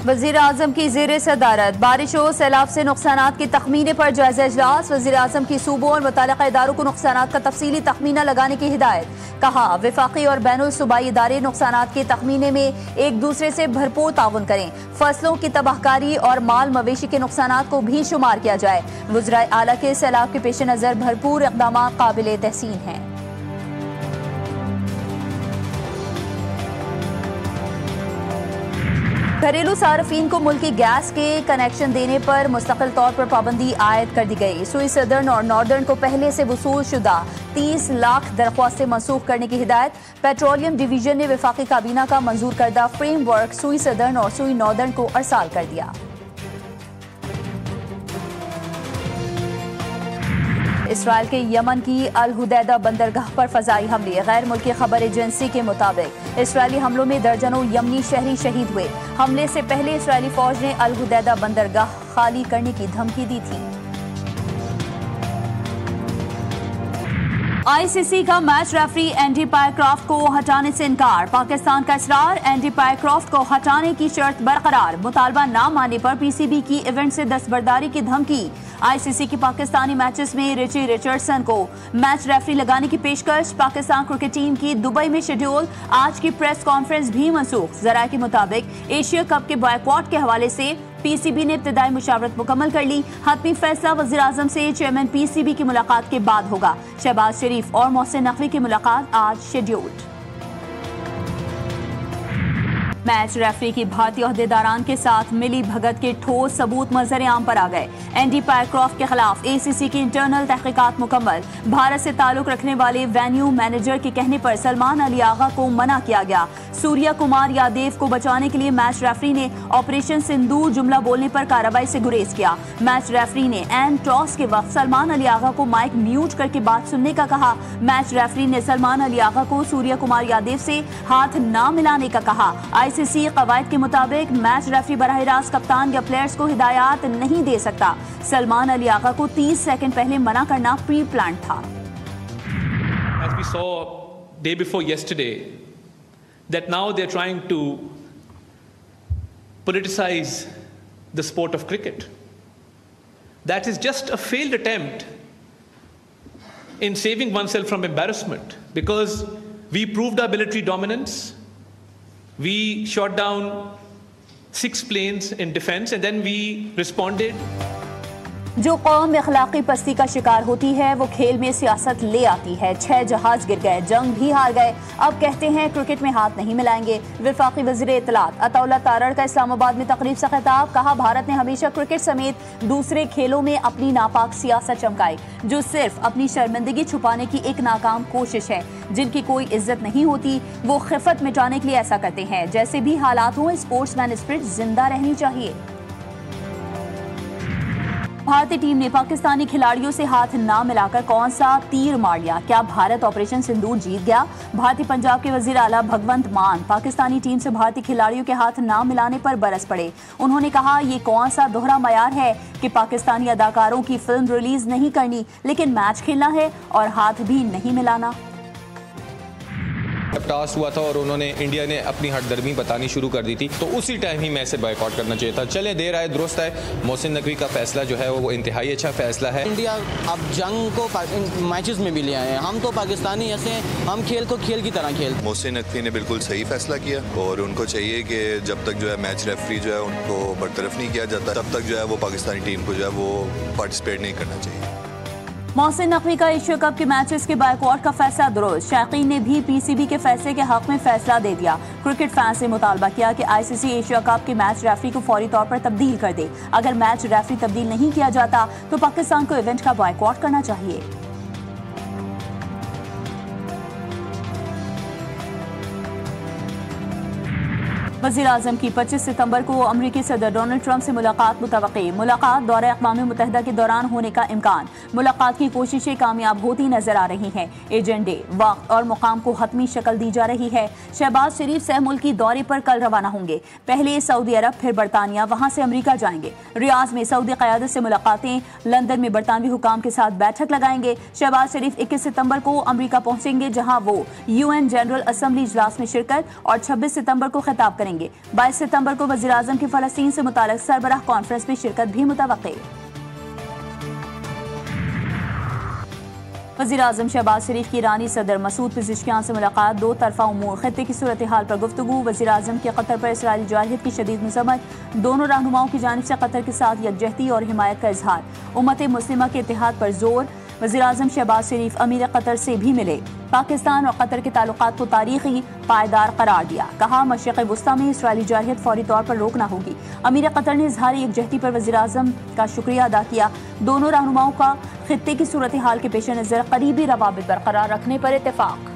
वज़ीर आज़म की ज़ेर सदारत बारिशों सैलाब से नुकसानात की तखमीने पर जायजा इजलास। वज़ीर आज़म की सूबों और मुताल्लिक़ा इदारों को नुकसानात का तफसीली तखमीना लगाने की हिदायत। कहा वफाकी और बैनुल सूबाई इदारे नुकसानात के तखमीने में एक दूसरे से भरपूर ताउन करें। फसलों की तबाहकारी और माल मवेशी के नुकसानात को भी शुमार किया जाए। वज़राए आला के सैलाब के पेश नज़र भरपूर इक़दाम काबिल तहसीन हैं। घरेलू सार्फिन को मुल्की गैस के कनेक्शन देने पर मुस्तकिल तौर पर पाबंदी आयद कर दी गई। सुई सदर्न और नॉर्दर्न को पहले से वसूल शुदा 30 लाख दरख्वास्तें मनसूख करने की हिदायत। पेट्रोलियम डिवीजन ने वफाकी काबीना का मंजूर करदा फ्रेमवर्क सुई सदर्न और सुई नॉर्दर्न को अरसाल कर दिया। इसराइल के यमन की अल हुदैदा बंदरगाह पर फजाई हमले। गैर मुल्की खबर एजेंसी के मुताबिक इसराइली हमलों में दर्जनों यमनी शहरी शहीद हुए। हमले से पहले इसराइली फौज ने अल हुदैदा बंदरगाह खाली करने की धमकी दी थी। आईसीसी का मैच रेफरी एंडी पायक्रॉफ्ट को हटाने से इनकार। पाकिस्तान का इसरार, एंडी पायक्रॉफ्ट को हटाने की शर्त बरकरार। मुतालबा न मानने पर पीसीबी की इवेंट से दस्तबरदारी की धमकी। आईसीसी की पाकिस्तानी मैचेस में रिची रिचर्डसन को मैच रेफरी लगाने की पेशकश। पाकिस्तान क्रिकेट टीम की दुबई में शेड्यूल। आज की प्रेस कॉन्फ्रेंस भी मनसूख। जराये के मुताबिक एशिया कप के बॉयकॉट के हवाले से पीसीबी ने इब्तिदाई मुशावरत मुकम्मल कर ली। हतमी फैसला वज़ीर आज़म से चेयरमैन पीसीबी की मुलाकात के बाद होगा। शहबाज शरीफ और मोहसिन नकवी की मुलाकात आज शेड्यूल्ड। मैच रेफरी की भारतीय अहदेदारान के साथ मिली भगत के ठोस सबूत मंजर आम पर आ गए। एंडी पायक्रॉफ्ट के खिलाफ एसीसी की इंटरनल तहकीकात मुकम्मल। भारत से ताल्लुक रखने वाले वेन्यू मैनेजर के कहने पर सलमान अली आगा को मना किया गया। सूर्या कुमार यादव को बचाने के लिए मैच रेफरी ने ऑपरेशन सिंदूर जुमला बोलने पर कार्रवाई से गुरेज किया। मैच रेफरी ने एंड टॉस के वक्त सलमान अली आगा को माइक म्यूट करके बात सुनने का कहा। मैच रेफरी ने सलमान अली आगा को सूर्या कुमार यादव से हाथ न मिलाने का कहा। आईसीसी कवायद के मुताबिक मैच रेफरी बराह रास्त कप्तान या प्लेयर्स को हिदायत नहीं दे सकता। सलमान अली आगा को 30 सेकंड पहले मना करना प्री प्लान था। As we saw day before yesterday, that now they're trying to politicize the sport of cricket. That is just a failed attempt in saving oneself from embarrassment, because we proved our military dominance. We shot down 6 planes in defense and then we responded. जो कौम इखलाकी पस्ती का शिकार होती है वो खेल में सियासत ले आती है। 6 जहाज गिर गए, जंग भी हार गए, अब कहते हैं क्रिकेट में हाथ नहीं मिलाएंगे। वफाकी वज़ीर इत्तलात अताउल्लाह तारड़ का इस्लामाबाद में तकरीब से खिताब। कहा भारत ने हमेशा क्रिकेट समेत दूसरे खेलों में अपनी नापाक सियासत चमकाई, जो सिर्फ अपनी शर्मिंदगी छुपाने की एक नाकाम कोशिश है। जिनकी कोई इज्जत नहीं होती वो खिफत मिटाने के लिए ऐसा करते हैं। जैसे भी हालात हों, स्पोर्ट्समैन स्पिरिट जिंदा रहनी चाहिए। भारतीय टीम ने पाकिस्तानी खिलाड़ियों से हाथ ना मिलाकर कौन सा तीर मार लिया? क्या भारत ऑपरेशन सिंदूर जीत गया? भारतीय पंजाब के वजीर आला भगवंत मान पाकिस्तानी टीम से भारतीय खिलाड़ियों के हाथ ना मिलाने पर बरस पड़े। उन्होंने कहा ये कौन सा दोहरा मयार है कि पाकिस्तानी अदाकारों की फिल्म रिलीज नहीं करनी लेकिन मैच खेलना है और हाथ भी नहीं मिलाना। जब टॉस हुआ था और उन्होंने इंडिया ने अपनी हटदर्मी बतानी शुरू कर दी थी तो उसी टाइम ही मैच से बॉयकॉट करना चाहिए था। चले देर आए दुरुस्त है। मोहसिन नकवी का फैसला जो है वो इंतहाई अच्छा फैसला है। इंडिया अब जंग को मैचेस में भी ले आए हैं। हम तो पाकिस्तानी ऐसे हैं, हम खेल को खेल की तरह खेल। मोहसिन नकवी ने बिल्कुल सही फैसला किया और उनको चाहिए कि जब तक जो है मैच रेफरी जो है उनको बरतरफ नहीं किया जाता तब तक जो है वो पाकिस्तानी टीम को जो है वो पार्टिसिपेट नहीं करना चाहिए। मोहसिन नकवी का एशिया कप के मैचेस के बॉयकॉट का फैसला दुरुस्त। शायकीन ने भी पीसीबी के फैसले के हक में फैसला दे दिया। क्रिकेट फैंस से मुतालबा किया कि आईसीसी एशिया कप के मैच रेफरी को फौरी तौर पर तब्दील कर दे। अगर मैच रेफरी तब्दील नहीं किया जाता तो पाकिस्तान को इवेंट का बॉयकॉट करना चाहिए। वज़ीर आज़म की 25 सितंबर को अमरीकी सदर डोनाल्ड ट्रंप से मुलाकात मुतवक्की। मुलाकात दौरे अक़वाम मुत्तहिदा के दौरान होने का इम्कान। मुलाकात की कोशिशें कामयाब होती नजर आ रही हैं। एजेंडे, वक्त और मुकाम को हतमी शक्ल दी जा रही है। शहबाज शरीफ सह मुल्की दौरे पर कल रवाना होंगे। पहले सऊदी अरब, फिर बरतानिया, वहां से अमेरिका जाएंगे। रियाज में सऊदी क़यादत से मुलाकातें, लंदन में बरतानवी हुकाम के साथ बैठक लगाएंगे। शहबाज शरीफ 21 सितंबर को अमेरिका पहुंचेंगे, जहां वो UN जनरल असेंबली इजलास में शिरकत और 26 सितंबर को खिताब करेंगे। 22 सितंबर को वज़ीर आज़म की फ़लस्तीन से मुताल्लिक़ सरबराह कॉन्फ्रेंस में शिरकत भी मुतवक्के। वज़ीर आज़म शहबाज शरीफ की ईरानी सदर मसूद पेज़ेश्कियान से मुलाकात, दो तरफ़ा उमूर, खित्ते की सूरत हाल पर गुफ्तगू। वज़ीर आज़म की कतर पर इसराइली जारहियत की शदीद मज़म्मत, दोनों रहनुमाओं की जानिब से कतर के साथ यकजहती और हिमायत का इजहार। उम्मत मुस्लिमा के इत्तेहाद पर जोर। वज़ीर आज़म शहबाज शरीफ अमीर कतर से भी मिले। पाकिस्तान और कतर के ताल्लुकात को तारीखी पायदार करार दिया। कहा, मशरिक़ वुस्ता में इसराइली जारहियत फौरी तौर पर रोकना होगी। अमीर कतर ने इजहार यकजहती पर वज़ीर आज़म का शुक्रिया अदा किया। दोनों रहनुमाओं का खित्ते की सूरत हाल के पेश नज़र करीबी रवाबित बरकरार रखने पर इत्तेफाक।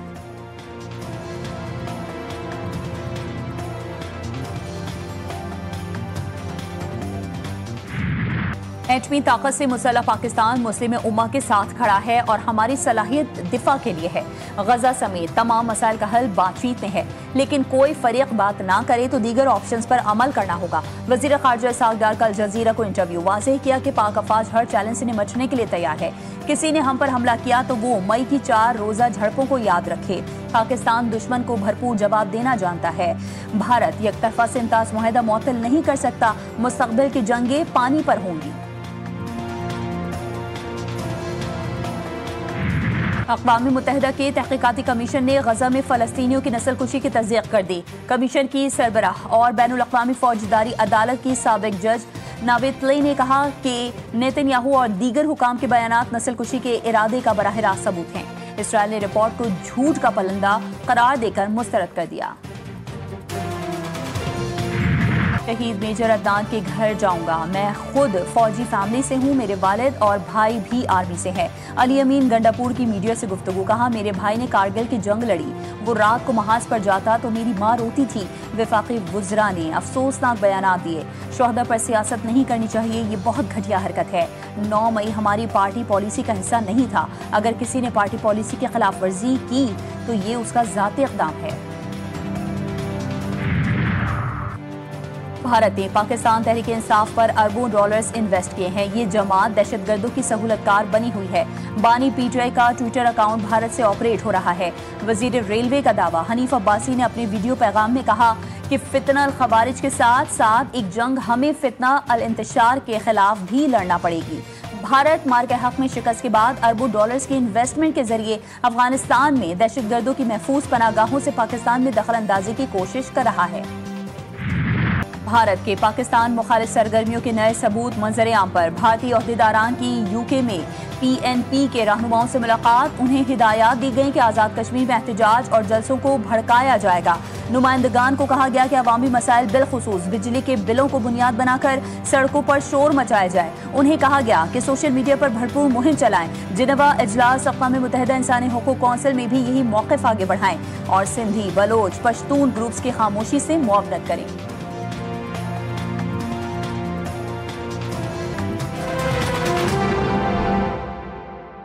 एटमी ताकत से मुसल्लह पाकिस्तान मुस्लिम उम्मा के साथ खड़ा है और हमारी सलाहियत दिफा के लिए है। गजा समेत तमाम मसाइल का हल बातचीत में है, लेकिन कोई फरीक बात ना करे तो दीगर ऑप्शंस पर अमल करना होगा। वज़ीर ख़ारजा इसहाक़ डार का अल जज़ीरा को इंटरव्यू, वाज़ेह किया कि पाक अफ़वाज हर चैलेंज से निपटने के लिए तैयार है। किसी ने हम पर हमला किया तो वो मई की 4 रोज़ा झड़पों को याद रखे। पाकिस्तान दुश्मन को भरपूर जवाब देना जानता है। भारत यकतरफा से इम्ताज़ मुआहदा मुअत्तल नहीं कर सकता। मुस्तक़बिल की जंगें पानी पर होंगी। अक़वाम मुत्तहिदा के तहक़ीक़ाती कमीशन ने गजा में फ़लस्तीनियों की नस्लकुशी की तस्दीक़ कर दी। कमीशन की सरबराह और बैनुल अक़वामी फ़ौजदारी अदालत की साबिक़ जज नावेद तलई ने कहा कि नेतन्याहू और दीगर हुकाम के बयानात नस्लकुशी के इरादे का बराह रास्त सबूत हैं। इसराइल ने रिपोर्ट को झूठ का पलंदा करार देकर मुस्तरद कर दिया। शहीद मेजर अदनान के घर जाऊंगा, मैं खुद फौजी फैमिली से हूँ, मेरे वालिद और भाई भी आर्मी से है। अली अमीन गंडापुर की मीडिया से गुफ्तगू, कहा, मेरे भाई ने कारगिल की जंग लड़ी, वो रात को महाज पर जाता तो मेरी माँ रोती थी। वफाकी वुज़रा ने अफसोसनाक बयान दिए, शोहदा पर सियासत नहीं करनी चाहिए, ये बहुत घटिया हरकत है। 9 मई हमारी पार्टी पॉलिसी का हिस्सा नहीं था। अगर किसी ने पार्टी पॉलिसी की खिलाफ वर्जी की तो ये उसका ज़ाती इक़दाम है। भारत ने पाकिस्तान तहरीक इंसाफ पर अरबों डॉलर्स इन्वेस्ट किए हैं। ये जमात दहशतगर्दों की सहूलतकार बनी हुई है। बानी PTI का ट्विटर अकाउंट भारत से ऑपरेट हो रहा है। वजीर रेलवे का दावा, हनीफ अब्बासी ने अपने वीडियो पैगाम में कहा कि फितना अल खवारिज के साथ साथ एक जंग हमें फितना अल इंतशार के खिलाफ भी लड़ना पड़ेगी। भारत मार्के हक में शिकस्त के बाद अरबों डॉलर्स के इन्वेस्टमेंट के जरिए अफगानिस्तान में दहशतगर्दों की महफूज पनागाहों से पाकिस्तान में दखल अंदाजी की कोशिश कर रहा है। भारत के पाकिस्तान मुखालिफ सरगर्मियों के नए सबूत मंजर आम पर। भारतीय ओहदेदारान की UK में PNP के रहनुमाओं से मुलाकात, उन्हें हिदायत दी गई कि आज़ाद कश्मीर में एहतजाज और जलसों को भड़काया जाएगा। नुमाइंदगान को कहा गया कि अवामी मसाइल बिलखुसूस बिजली के बिलों को बुनियाद बनाकर सड़कों पर शोर मचाया जाए। उन्हें कहा गया कि सोशल मीडिया पर भरपूर मुहिम चलाएं। जिनेवा इजलास अक़वाम मुत्तहिदा इंसानी हुकूक कौंसिल में भी यही मौक़िफ़ आगे बढ़ाएं और सिंधी, बलोच, पश्तून ग्रुप्स की खामोशी से मुआवनत करें।